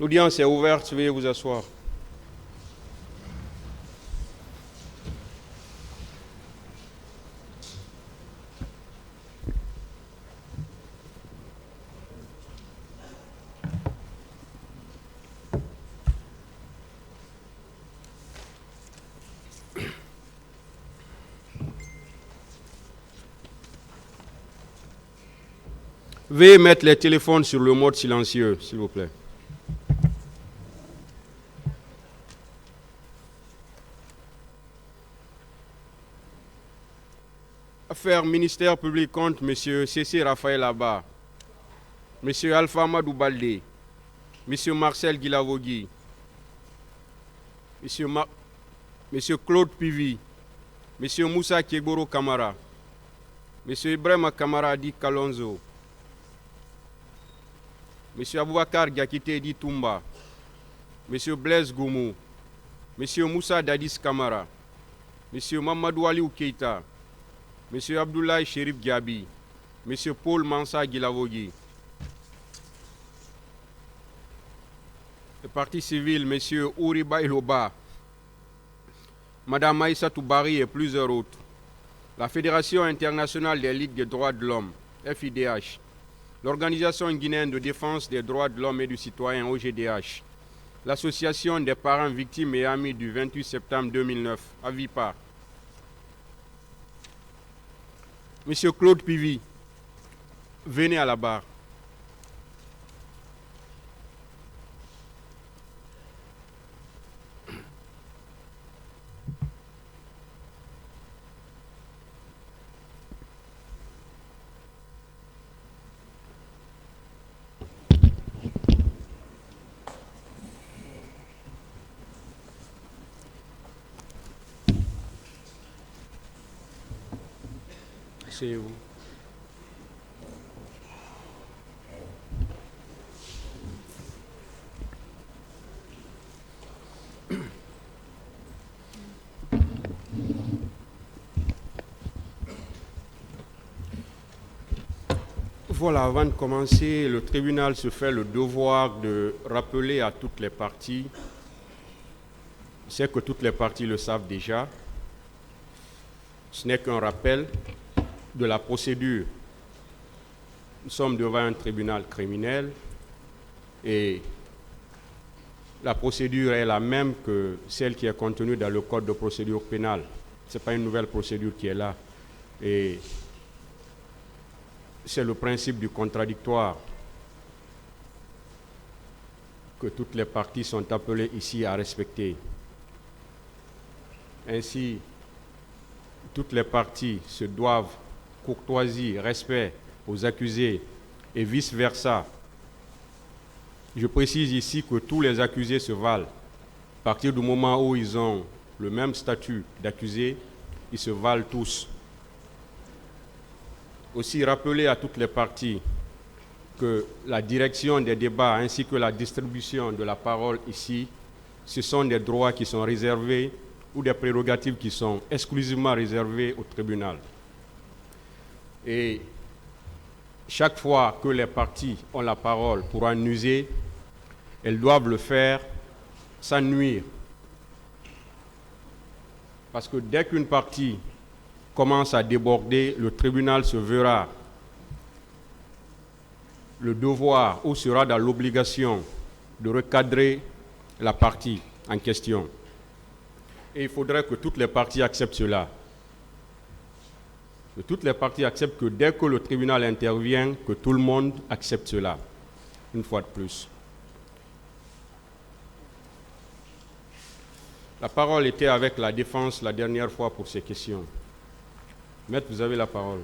L'audience est ouverte, veuillez vous asseoir. Veuillez mettre les téléphones sur le mode silencieux, s'il vous plaît. Affaires ministère public contre M. C.C. Raphaël Abba, M. Alpha Amadou Baldé, M. Marcel Guilavogui, M. Claude Pivi, M. Moussa Kiegoro Kamara, M. Ibrahima Kamara Di Kalonzo, M. Aboubakar Diakité Di Toumba, M. Blaise Goumou, M. Moussa Dadis Kamara, M. Mamadou Aliou Keita, M. Abdoulaye Chérif Gabi, M. Paul Mansa Guilavogui. Le Parti civil, M. Ouriba Iloba, Mme Aïssa Toubari et plusieurs autres. La Fédération internationale des ligues des droits de l'homme, FIDH. L'Organisation guinéenne de défense des droits de l'homme et du citoyen, OGDH. L'Association des parents victimes et amis du 28 septembre 2009, AVIPA. Monsieur Claude Pivi, venez à la barre. C'est vous. Voilà, avant de commencer, le tribunal se fait le devoir de rappeler à toutes les parties, je sais que toutes les parties le savent déjà, ce n'est qu'un rappel de la procédure. Nous sommes devant un tribunal criminel et la procédure est la même que celle qui est contenue dans le code de procédure pénale. Ce n'est pas une nouvelle procédure qui est là. Et c'est le principe du contradictoire que toutes les parties sont appelées ici à respecter. Ainsi, toutes les parties se doivent courtoisie, respect aux accusés et vice-versa. Je précise ici que tous les accusés se valent. À partir du moment où ils ont le même statut d'accusé, ils se valent tous. Aussi rappeler à toutes les parties que la direction des débats ainsi que la distribution de la parole ici, ce sont des droits qui sont réservés ou des prérogatives qui sont exclusivement réservées au tribunal. Et chaque fois que les parties ont la parole pour en user, elles doivent le faire sans nuire. Parce que dès qu'une partie commence à déborder, le tribunal se verra le devoir ou sera dans l'obligation de recadrer la partie en question. Et il faudrait que toutes les parties acceptent cela. Que toutes les parties acceptent que dès que le tribunal intervient, que tout le monde accepte cela, une fois de plus. La parole était avec la défense la dernière fois pour ces questions. Maître, vous avez la parole.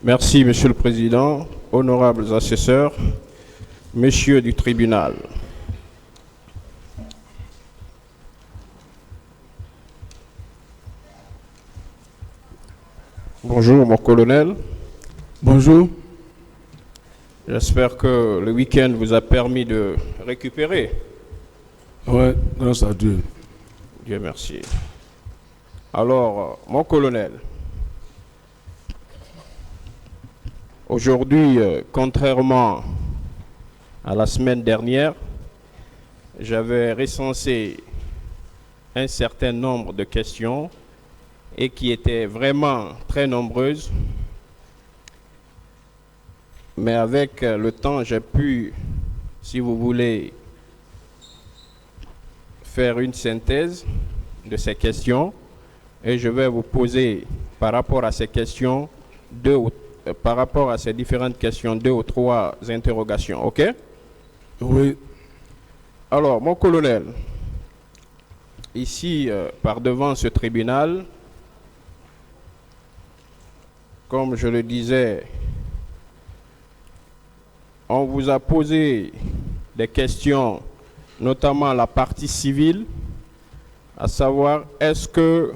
Merci, Monsieur le Président, honorables assesseurs, messieurs du tribunal. Bonjour, mon colonel. Bonjour. J'espère que le week-end vous a permis de récupérer. Oui, grâce à Dieu. Dieu merci. Alors, mon colonel, Aujourd'hui, contrairement à la semaine dernière, j'avais recensé un certain nombre de questions et qui étaient vraiment très nombreuses. Mais avec le temps, j'ai pu, si vous voulez, faire une synthèse de ces questions et je vais vous poser par rapport à ces questions par rapport à ces différentes questions 2 ou 3 interrogations, ok? Oui. Alors, mon colonel, ici, par devant ce tribunal, comme je le disais, on vous a posé des questions, notamment la partie civile, à savoir est-ce que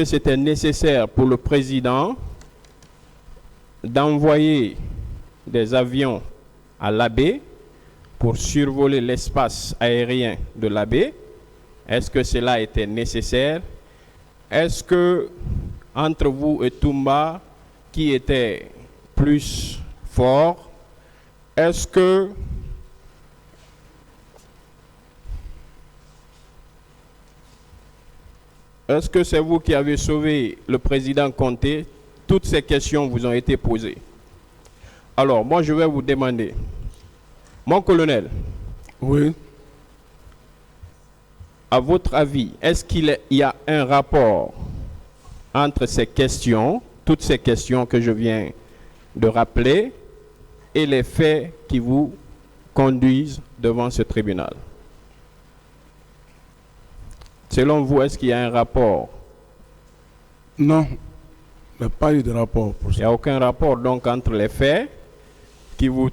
c'était nécessaire pour le président d'envoyer des avions à l'AB pour survoler l'espace aérien de l'AB? Est-ce que cela était nécessaire? Est-ce que entre vous et Toumba, qui était plus fort? Est-ce que c'est vous qui avez sauvé le président Conté? Toutes ces questions vous ont été posées. Alors, moi, je vais vous demander, mon colonel, Oui. à votre avis, est-ce qu'il y a un rapport entre ces questions, toutes ces questions que je viens de rappeler, et les faits qui vous conduisent devant ce tribunal? Selon vous, est-ce qu'il y a un rapport? Non. Il n'y a pas eu de rapport pour Il n'y ça. a aucun rapport donc entre les faits qui vous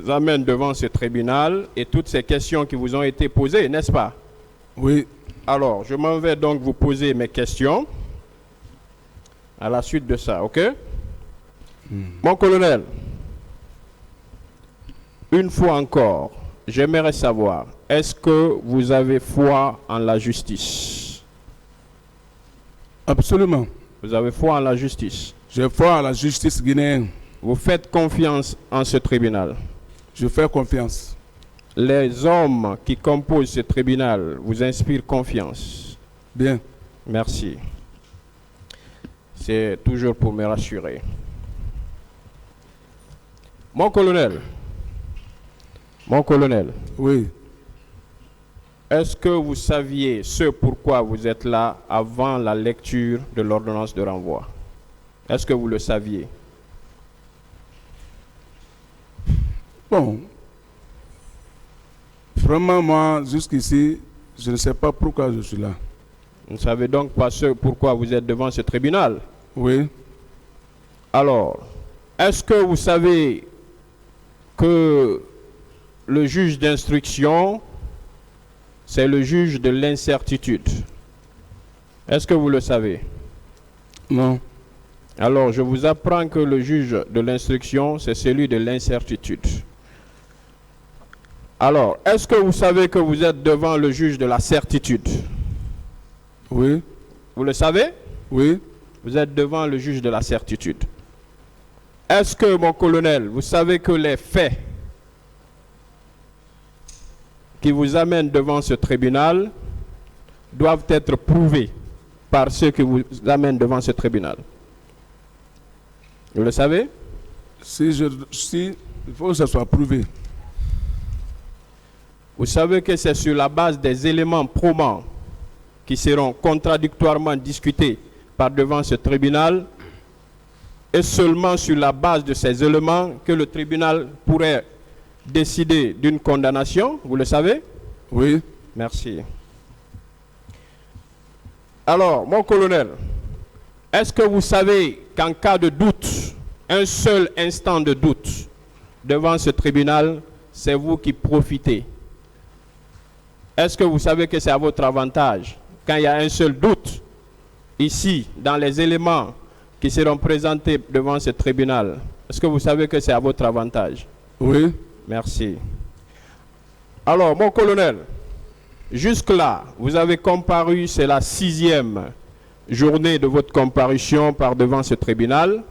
amènent devant ce tribunal et toutes ces questions qui vous ont été posées, n'est-ce pas? Oui. Alors, je m'en vais donc vous poser mes questions à la suite de ça, ok? Mon colonel, une fois encore, j'aimerais savoir, est-ce que vous avez foi en la justice? Absolument. Vous avez foi en la justice? J'ai foi à la justice guinéenne. Vous faites confiance en ce tribunal? Je fais confiance. Les hommes qui composent ce tribunal vous inspirent confiance? Bien. Merci. C'est toujours pour me rassurer. Mon colonel, Oui. est-ce que vous saviez ce pourquoi vous êtes là avant la lecture de l'ordonnance de renvoi? Est-ce que vous le saviez? Bon. Vraiment, moi, jusqu'ici, je ne sais pas pourquoi je suis là. Vous ne savez donc pas ce pourquoi vous êtes devant ce tribunal? Oui. Alors, est-ce que vous savez que le juge d'instruction, c'est le juge de l'incertitude? Est-ce que vous le savez? Non. Alors, je vous apprends que le juge de l'instruction, c'est celui de l'incertitude. Alors, est-ce que vous savez que vous êtes devant le juge de la certitude? Oui. Vous le savez? Oui. Vous êtes devant le juge de la certitude. Est-ce que, mon colonel, vous savez que les faits qui vous amènent devant ce tribunal doivent être prouvés par ceux qui vous amènent devant ce tribunal? Vous le savez? Si, il faut que ça soit prouvé. Vous savez que c'est sur la base des éléments probants qui seront contradictoirement discutés par devant ce tribunal et seulement sur la base de ces éléments que le tribunal pourrait décider d'une condamnation? Vous le savez? Oui. Merci. Alors, mon colonel, est-ce que vous savez qu'en cas de doute, un seul instant de doute devant ce tribunal, c'est vous qui profitez? Est-ce que vous savez que c'est à votre avantage quand il y a un seul doute ici, dans les éléments qui seront présentés devant ce tribunal? Est-ce que vous savez que c'est à votre avantage? Oui. Merci. Alors, mon colonel, jusque-là, vous avez comparu, c'est la 6e journée de votre comparution par devant ce tribunal,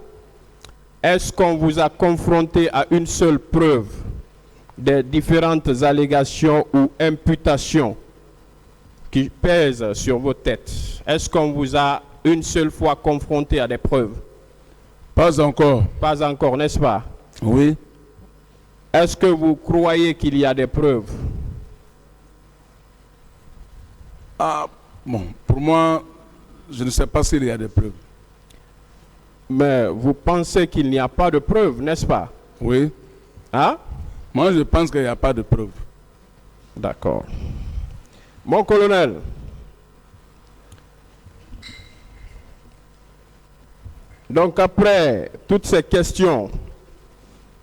est-ce qu'on vous a confronté à une seule preuve des différentes allégations ou imputations qui pèsent sur vos têtes? Est-ce qu'on vous a une seule fois confronté à des preuves? Pas encore. Pas encore, n'est-ce pas? Oui. Est-ce que vous croyez qu'il y a des preuves? Ah, bon, pour moi, je ne sais pas s'il y a des preuves. Mais vous pensez qu'il n'y a pas de preuves, n'est-ce pas? Oui. Hein? Moi, je pense qu'il n'y a pas de preuves. D'accord. Mon colonel, donc après toutes ces questions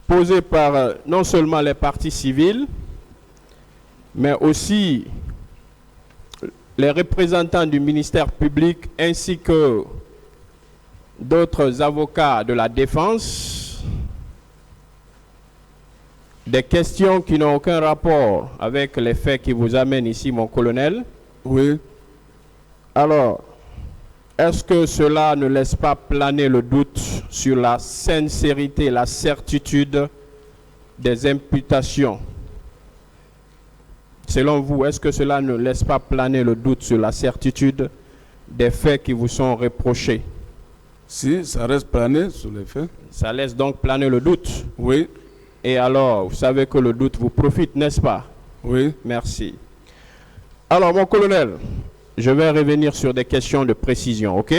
posées par non seulement les parties civiles, mais aussi les représentants du ministère public ainsi que d'autres avocats de la défense, des questions qui n'ont aucun rapport avec les faits qui vous amènent ici, mon colonel. Oui. Alors, est-ce que cela ne laisse pas planer le doute sur la sincérité, la certitude des imputations? Selon vous, est-ce que cela ne laisse pas planer le doute sur la certitude des faits qui vous sont reprochés? Si, ça reste plané sur les faits. Ça laisse donc planer le doute. Oui. Et alors, vous savez que le doute vous profite, n'est-ce pas? Oui. Merci. Alors, mon colonel, je vais revenir sur des questions de précision, ok?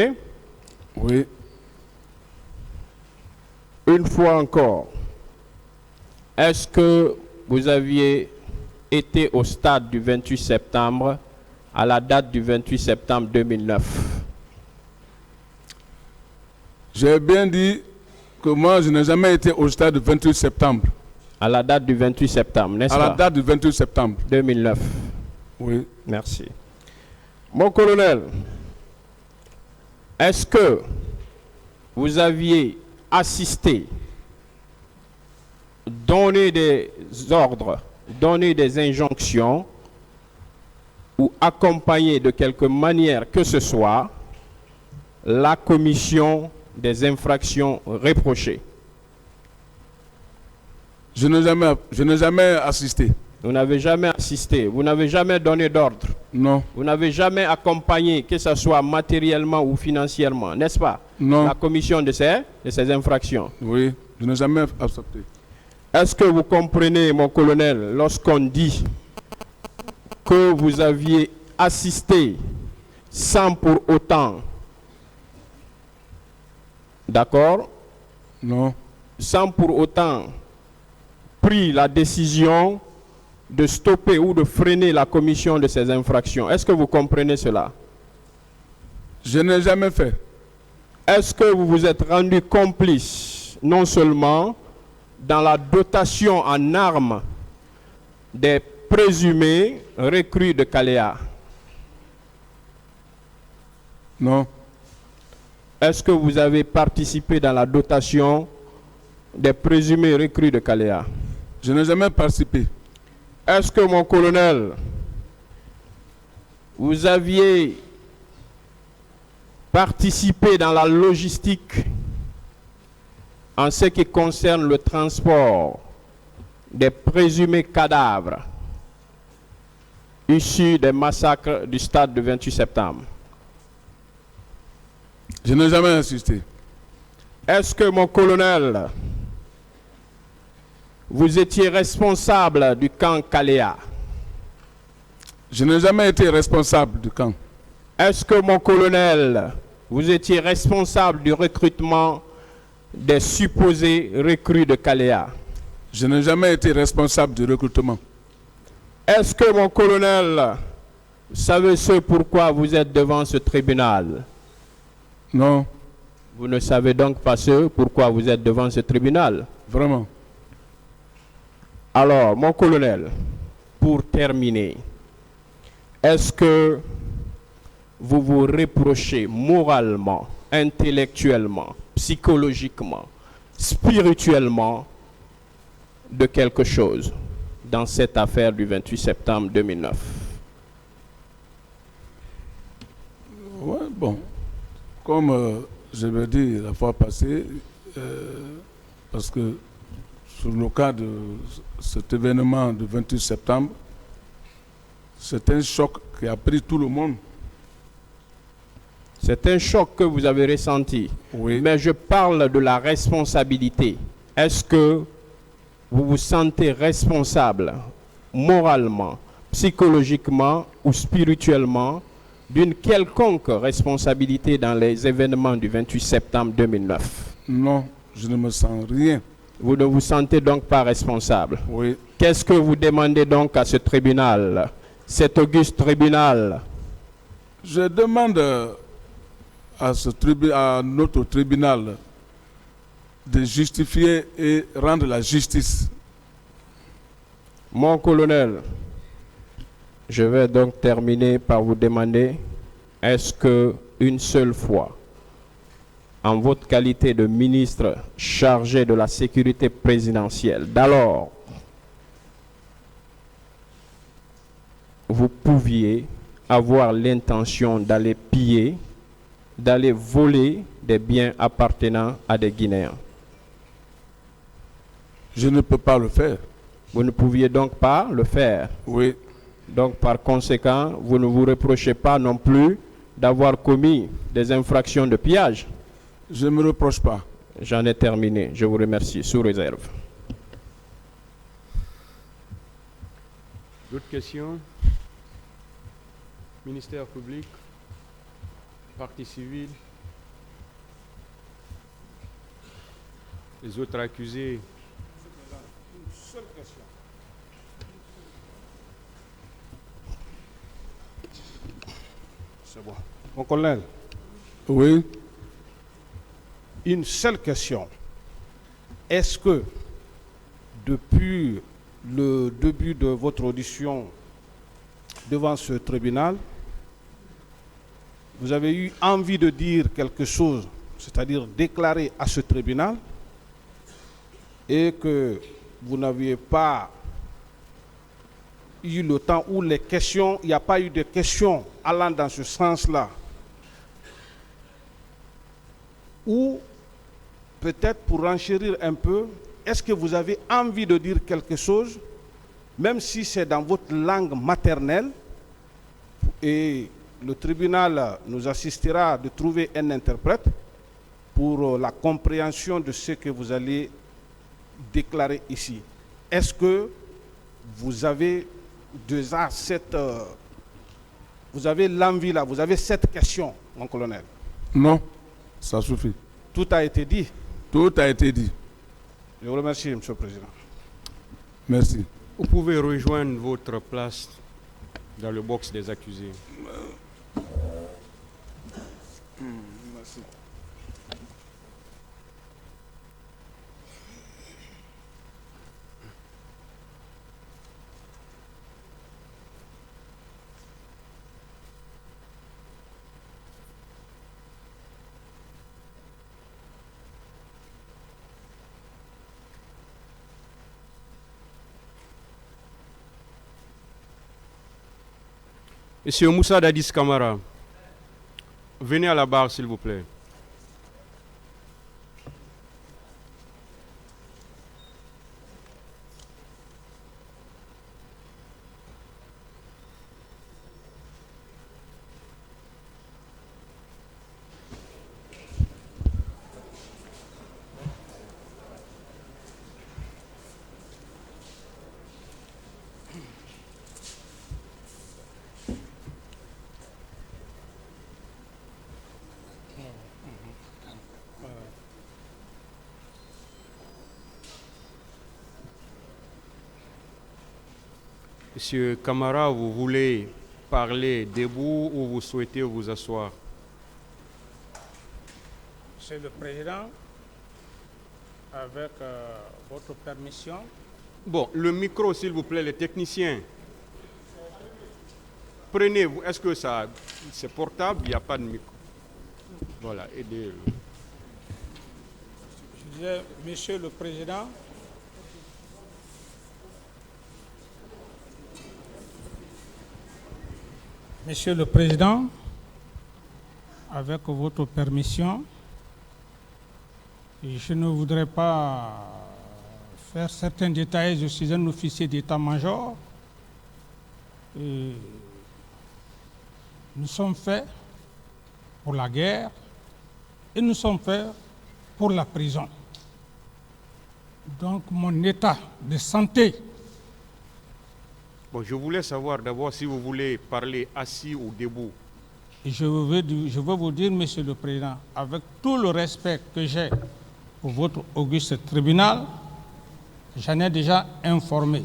Oui. Une fois encore, est-ce que vous aviez été au stade du 28 septembre, à la date du 28 septembre 2009? J'ai bien dit que moi, je n'ai jamais été au stade du 28 septembre. À la date du 28 septembre, n'est-ce pas? À la date du 28 septembre. 2009. Oui. Merci. Mon colonel, est-ce que vous aviez assisté, donné des ordres, donné des injonctions ou accompagné de quelque manière que ce soit la commission des infractions reprochées? Je n'ai jamais assisté. Vous n'avez jamais assisté, vous n'avez jamais donné d'ordre, Non. vous n'avez jamais accompagné, que ce soit matériellement ou financièrement, n'est-ce pas? Non. La commission de ces infractions. Oui, je n'ai jamais accepté. Est-ce que vous comprenez, mon colonel, lorsqu'on dit que vous aviez assisté sans pour autant, d'accord, Non. sans pour autant pris la décision de stopper ou de freiner la commission de ces infractions? Est-ce que vous comprenez cela? Je n'ai jamais fait. Est-ce que vous vous êtes rendu complice, non seulement dans la dotation en armes des présumés recrues de Caléa? Non. Est-ce que vous avez participé dans la dotation des présumés recrues de Caléa? Je n'ai jamais participé. Est-ce que, mon colonel, vous aviez participé dans la logistique en ce qui concerne le transport des présumés cadavres issus des massacres du stade du 28 septembre? Je n'ai jamais assisté. Est-ce que, mon colonel, vous étiez responsable du camp Caléa? Je n'ai jamais été responsable du camp. Est-ce que, mon colonel, vous étiez responsable du recrutement des supposés recrues de Caléa? Je n'ai jamais été responsable du recrutement. Est-ce que, mon colonel, vous savez ce pourquoi vous êtes devant ce tribunal? Non. Vous ne savez donc pas ce pourquoi vous êtes devant ce tribunal? Vraiment. Alors, mon colonel, pour terminer, est-ce que vous vous reprochez moralement, intellectuellement, psychologiquement, spirituellement de quelque chose dans cette affaire du 28 septembre 2009? Ouais, bon. Comme je l'ai dit la fois passée, parce que sur le cas de cet événement du 28 septembre, c'est un choc qui a pris tout le monde. C'est un choc que vous avez ressenti. Oui. Mais je parle de la responsabilité. Est-ce que vous vous sentez responsable moralement, psychologiquement ou spirituellement d'une quelconque responsabilité dans les événements du 28 septembre 2009? Non, je ne me sens rien. Vous ne vous sentez donc pas responsable. Oui. Qu'est-ce que vous demandez donc à ce tribunal, cet auguste tribunal? Je demande à notre tribunal de justifier et rendre la justice. Mon colonel, je vais donc terminer par vous demander, est-ce que une seule fois, en votre qualité de ministre chargé de la sécurité présidentielle, d'alors, vous pouviez avoir l'intention d'aller piller, d'aller voler des biens appartenant à des Guinéens? Je ne peux pas le faire. Vous ne pouviez donc pas le faire. Oui. Donc par conséquent, vous ne vous reprochez pas non plus d'avoir commis des infractions de pillage? Je ne me reproche pas. J'en ai terminé. Je vous remercie. Sous réserve. D'autres questions? Ministère public, partie civile, les autres accusés. Une seule question. C'est bon. Mon colonel, Oui. une seule question. Est-ce que depuis le début de votre audition devant ce tribunal, vous avez eu envie de dire quelque chose, c'est-à-dire déclarer à ce tribunal, et que vous n'aviez pas eu le temps ou les questions, il n'y a pas eu de questions allant dans ce sens-là? Ou peut-être pour renchérir un peu, est-ce que vous avez envie de dire quelque chose, même si c'est dans votre langue maternelle, et le tribunal nous assistera de trouver un interprète pour la compréhension de ce que vous allez déclarer ici? Est-ce que vous avez déjà vous avez l'envie là, vous avez cette question, mon colonel? Non, ça suffit. Tout a été dit. Tout a été dit. Je vous remercie, M. le Président. Merci. Vous pouvez rejoindre votre place dans le box des accusés. Merci. Monsieur Moussa Dadis Kamara, venez à la barre, s'il vous plaît. Monsieur Kamara, vous voulez parler debout ou vous souhaitez vous asseoir? Monsieur le Président, avec votre permission. Bon, le micro, s'il vous plaît, les techniciens. Prenez-vous. Est-ce que ça, c'est portable? Il n'y a pas de micro. Voilà, aidez. Je disais, Monsieur le Président, Monsieur le Président, avec votre permission, je ne voudrais pas faire certains détails. Je suis un officier d'état-major. Nous sommes faits pour la guerre et nous sommes faits pour la prison. Donc mon état de santé. Bon, je voulais savoir d'abord si vous voulez parler assis ou debout. Je veux vous dire, Monsieur le Président, avec tout le respect que j'ai pour votre auguste tribunal, j'en ai déjà informé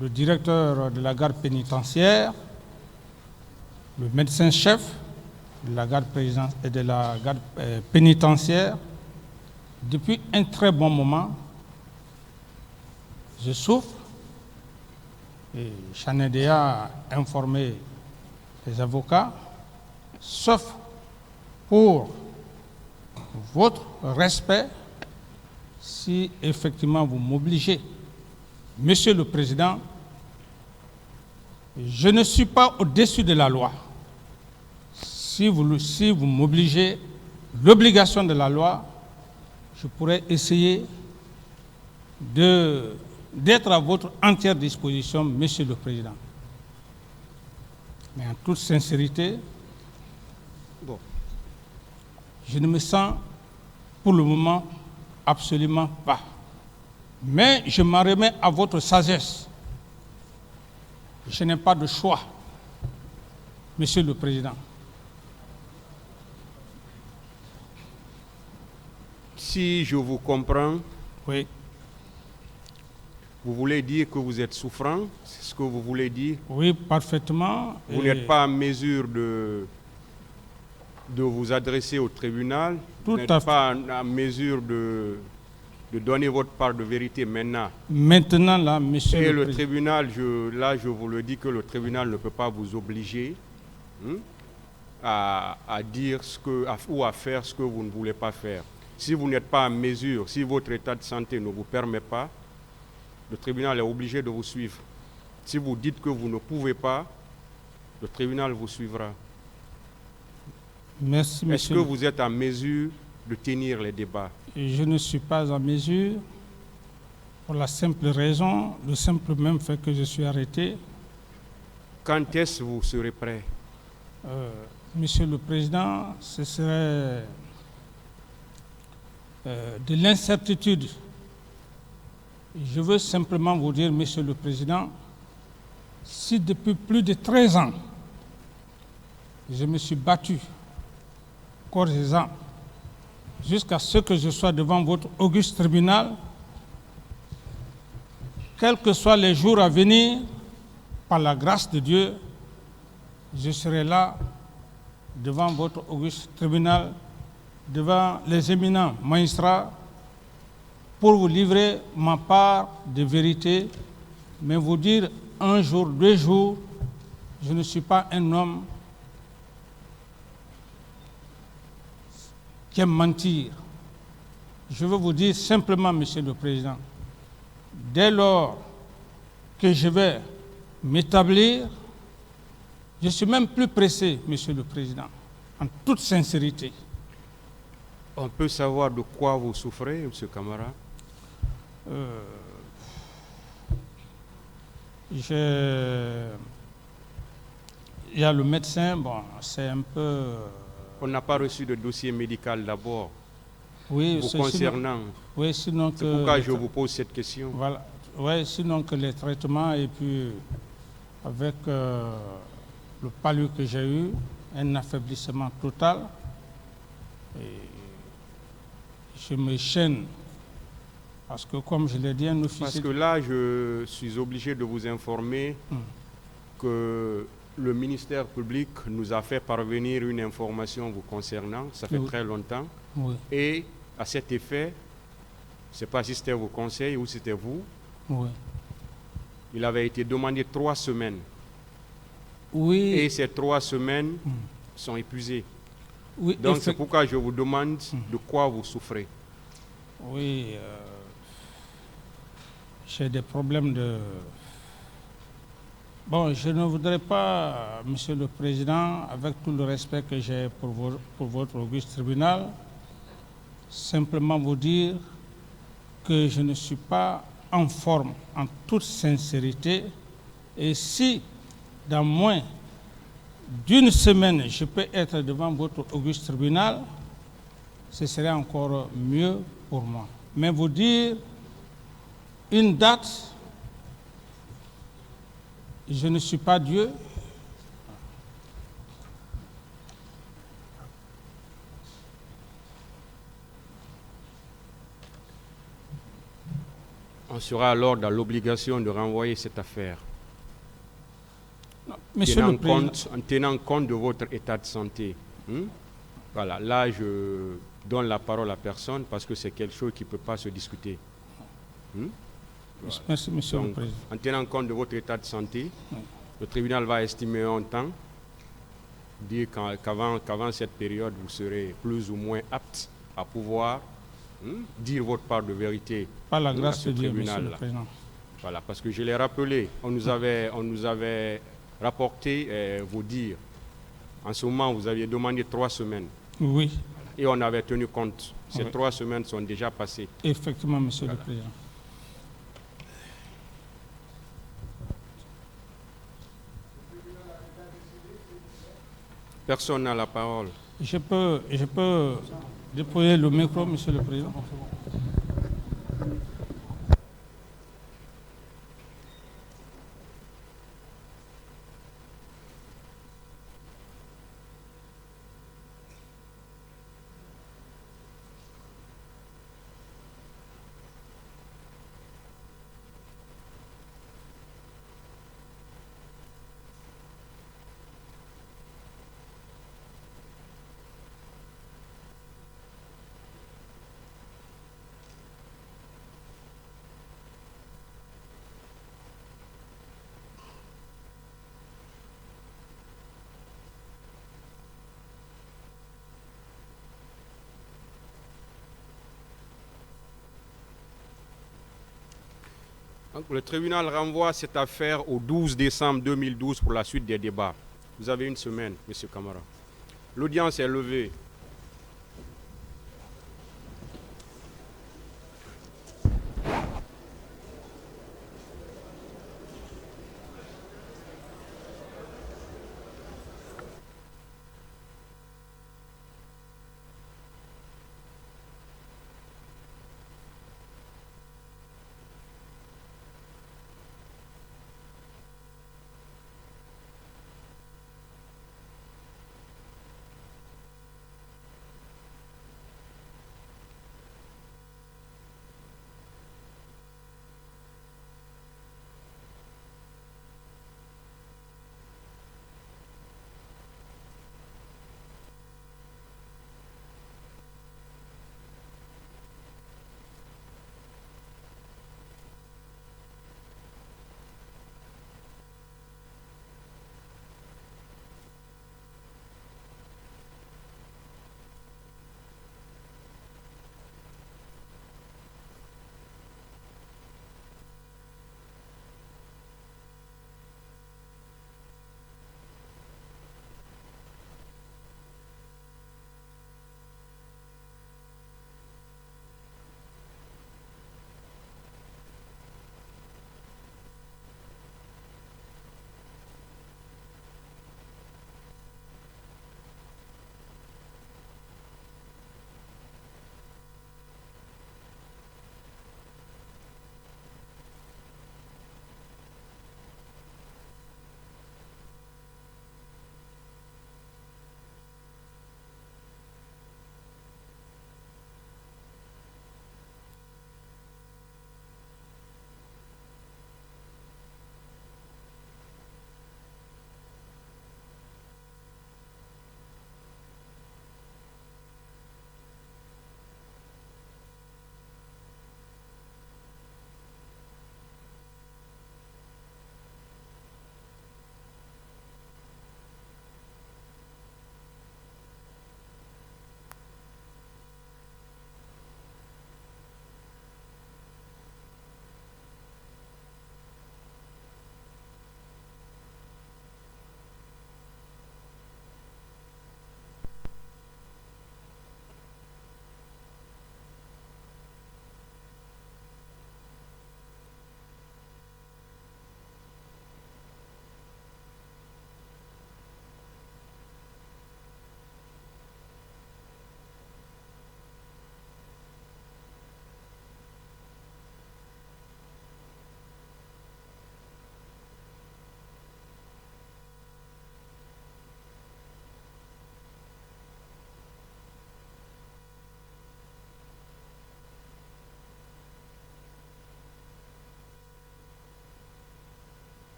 le directeur de la garde pénitentiaire, le médecin-chef de la garde pénitentiaire. Depuis un très bon moment, je souffre et j'en ai déjà informé les avocats, sauf pour votre respect, si effectivement vous m'obligez. Monsieur le Président, je ne suis pas au-dessus de la loi. Si vous m'obligez, l'obligation de la loi, je pourrais essayer d'être à votre entière disposition, Monsieur le Président. Mais en toute sincérité, Bon. je ne me sens pour le moment absolument pas. Mais je m'en remets à votre sagesse. Je n'ai pas de choix, Monsieur le Président. Si je vous comprends, Oui, vous voulez dire que vous êtes souffrant, c'est ce que vous voulez dire. oui, parfaitement. Vous Et n'êtes pas en mesure de vous adresser au tribunal. Tout Vous n'êtes à fait. pas en mesure de donner votre part de vérité maintenant. Maintenant, là, Monsieur Et le le Président, tribunal, je vous le dis que le tribunal ne peut pas vous obliger à dire ou à faire ce que vous ne voulez pas faire. Si vous n'êtes pas en mesure, si votre état de santé ne vous permet pas, le tribunal est obligé de vous suivre. Si vous dites que vous ne pouvez pas, le tribunal vous suivra. merci, Est-ce Monsieur. que vous êtes en mesure de tenir les débats? Je ne suis pas en mesure, pour la simple raison, le simple même fait que je suis arrêté. Quand est-ce que vous serez prêt? Monsieur le Président, ce serait de l'incertitude. Je veux simplement vous dire, Monsieur le Président, si depuis plus de 13 ans, je me suis battu corps et âme jusqu'à ce que je sois devant votre auguste tribunal, quels que soient les jours à venir, par la grâce de Dieu, je serai là devant votre auguste tribunal, devant les éminents magistrats, pour vous livrer ma part de vérité, mais vous dire un jour, 2 jours, je ne suis pas un homme qui aime mentir. Je veux vous dire simplement, Monsieur le Président, dès lors que je vais m'établir, je suis même plus pressé, Monsieur le Président, en toute sincérité. On peut savoir de quoi vous souffrez, M. Camara? Il y a le médecin, bon, c'est un peu... On n'a pas reçu de dossier médical d'abord Oui, vous c'est concernant. oui, sinon C'est que... pourquoi je vous pose cette question. Voilà. Oui, sinon que les traitements et puis avec le palu que j'ai eu, un affaiblissement total. Et je me chaîne parce que, comme je l'ai dit, un officier... Parce que là, je suis obligé de vous informer que le ministère public nous a fait parvenir une information vous concernant, ça fait Oui. très longtemps. Oui, Et à cet effet, je ne sais pas si c'était vos conseils ou c'était vous, oui. il avait été demandé 3 semaines. Oui, Et ces 3 semaines sont épuisées. oui, Donc c'est pourquoi je vous demande de quoi vous souffrez. oui, j'ai des problèmes Bon, je ne voudrais pas, Monsieur le Président, avec tout le respect que j'ai pour votre auguste tribunal, simplement vous dire que je ne suis pas en forme, en toute sincérité, et si dans moins d'une semaine je peux être devant votre auguste tribunal, ce serait encore mieux pour moi. Mais vous dire une date, je ne suis pas Dieu. On sera alors dans l'obligation de renvoyer cette affaire. Non, Monsieur le Président, En tenant compte de votre état de santé. Voilà, là je donne la parole à personne parce que c'est quelque chose qui ne peut pas se discuter. merci Monsieur le Donc, Président. en tenant compte de votre état de santé, Oui. le tribunal va estimer un temps, dire qu'avant cette période, vous serez plus ou moins apte à pouvoir dire votre part de vérité. Par la à grâce ce de Dieu, Monsieur le tribunal-là. Président. Voilà, parce que je l'ai rappelé, on nous avait rapporté vos dires. En ce moment, vous aviez demandé 3 semaines Oui, et on avait tenu compte. Ces Oui. 3 semaines sont déjà passées. effectivement, Monsieur le Président. Personne n'a la parole. Je peux déployer le micro, Monsieur le Président. Donc, le tribunal renvoie cette affaire au 12 décembre 2012 pour la suite des débats. Vous avez une semaine, M. Camara. L'audience est levée.